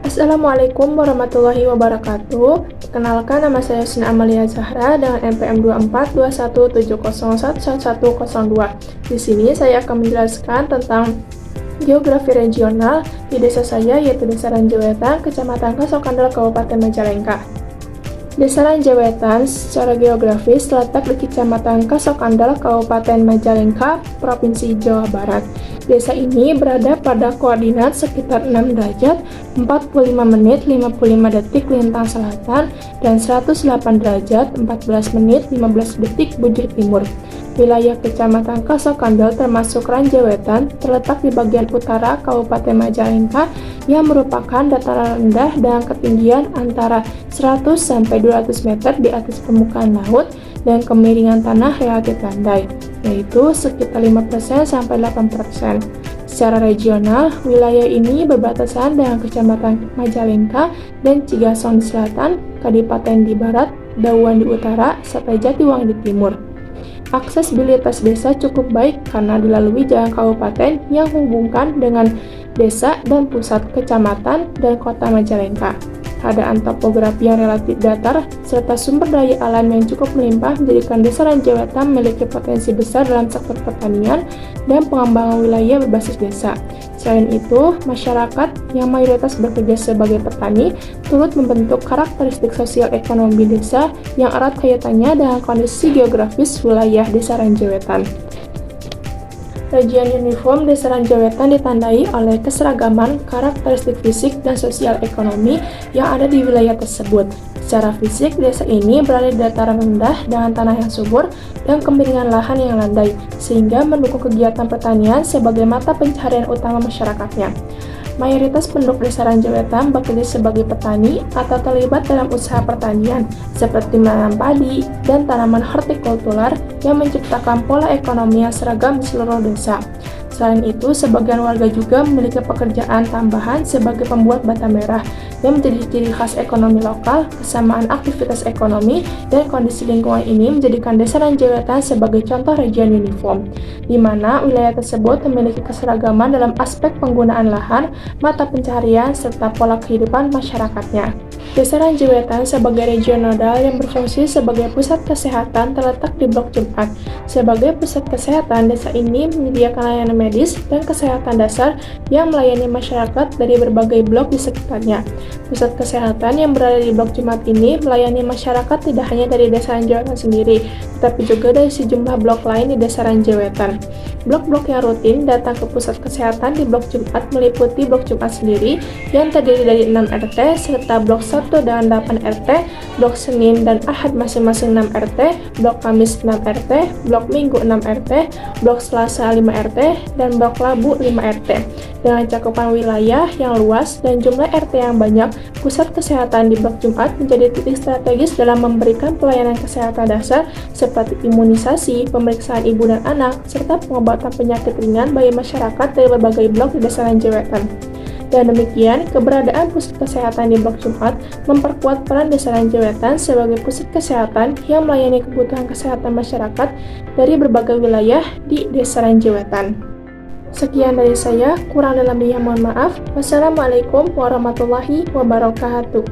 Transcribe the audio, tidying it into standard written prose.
Assalamualaikum warahmatullahi wabarakatuh. Perkenalkan, nama saya Sina Amalia Zahra dengan NPM 242170111102. Di sini saya akan menjelaskan tentang geografi regional di desa saya, yaitu Desa Ranjauwetan, Kecamatan Kasokandel, Kabupaten Majalengka. Desa Ranjauwetan secara geografis terletak di Kecamatan Kasokandel, Kabupaten Majalengka, Provinsi Jawa Barat. Desa ini berada pada koordinat sekitar 6 derajat, 45 menit, 55 detik lintang selatan, dan 108 derajat, 14 menit, 15 detik bujur timur. Wilayah Kecamatan Kasokandel termasuk Ranjauwetan terletak di bagian utara Kabupaten Majalengka yang merupakan dataran rendah dengan ketinggian antara 100 sampai 200 meter di atas permukaan laut dan kemiringan tanah relatif landai, yaitu sekitar 5% sampai 8%. Secara regional, wilayah ini berbatasan dengan Kecamatan Majalengka dan Cigasong di selatan, Kadipaten di barat, Dauan di utara, serta Jatiwangi di timur. Aksesibilitas desa cukup baik karena dilalui jalan kabupaten yang menghubungkan dengan desa dan pusat kecamatan dan kota Majalengka. Keadaan topografi yang relatif datar serta sumber daya alam yang cukup melimpah menjadikan Desa Ranjauwetan memiliki potensi besar dalam sektor pertanian dan pengembangan wilayah berbasis desa. Selain itu, masyarakat yang mayoritas bekerja sebagai petani turut membentuk karakteristik sosial ekonomi desa yang erat kaitannya dengan kondisi geografis wilayah Desa Ranjauwetan. Region uniform Desa Ranjauwetan ditandai oleh keseragaman karakteristik fisik dan sosial ekonomi yang ada di wilayah tersebut. Secara fisik, desa ini berada di dataran rendah dengan tanah yang subur dan kemiringan lahan yang landai, sehingga mendukung kegiatan pertanian sebagai mata pencaharian utama masyarakatnya. Mayoritas penduduk Desa Ranjauwetan bekerja sebagai petani atau terlibat dalam usaha pertanian, seperti menanam padi dan tanaman hortikultural yang menciptakan pola ekonomi yang seragam di seluruh desa. Selain itu, sebagian warga juga memiliki pekerjaan tambahan sebagai pembuat bata merah yang menjadi ciri khas ekonomi lokal. Kesamaan aktivitas ekonomi dan kondisi lingkungan ini menjadikan Desa Ranjauwetan sebagai contoh region uniform, di mana wilayah tersebut memiliki keseragaman dalam aspek penggunaan lahan, mata pencaharian, serta pola kehidupan masyarakatnya. Desa Ranjauwetan sebagai region nodal yang berfungsi sebagai pusat kesehatan terletak di Blok Jumat. Sebagai pusat kesehatan, desa ini menyediakan layanan medis dan kesehatan dasar yang melayani masyarakat dari berbagai blok di sekitarnya. Pusat kesehatan yang berada di Blok Jumat ini melayani masyarakat tidak hanya dari Desa Ranjauwetan sendiri, tetapi juga dari sejumlah blok lain di Desa Ranjauwetan. Blok-blok yang rutin datang ke pusat kesehatan di Blok Jumat meliputi Blok Jumat sendiri yang terdiri dari 6 RT, serta Blok 1 dan 8 RT, Blok Senin dan Ahad masing-masing 6 RT, Blok Kamis 6 RT, Blok Minggu 6 RT, Blok Selasa 5 RT, dan Blok Rabu 5 RT. Dengan cakupan wilayah yang luas dan jumlah RT yang banyak, pusat kesehatan di Blok Jumat menjadi titik strategis dalam memberikan pelayanan kesehatan dasar seperti imunisasi, pemeriksaan ibu dan anak, serta pengobatan penyakit ringan bagi masyarakat dari berbagai blok di Desa Ranjauwetan. Dan demikian, keberadaan pusat kesehatan di Blok Jumat memperkuat peran Desa Ranjauwetan sebagai pusat kesehatan yang melayani kebutuhan kesehatan masyarakat dari berbagai wilayah di Desa Ranjauwetan. Sekian dari saya, kurang dan lebihnya mohon maaf. Wassalamualaikum warahmatullahi wabarakatuh.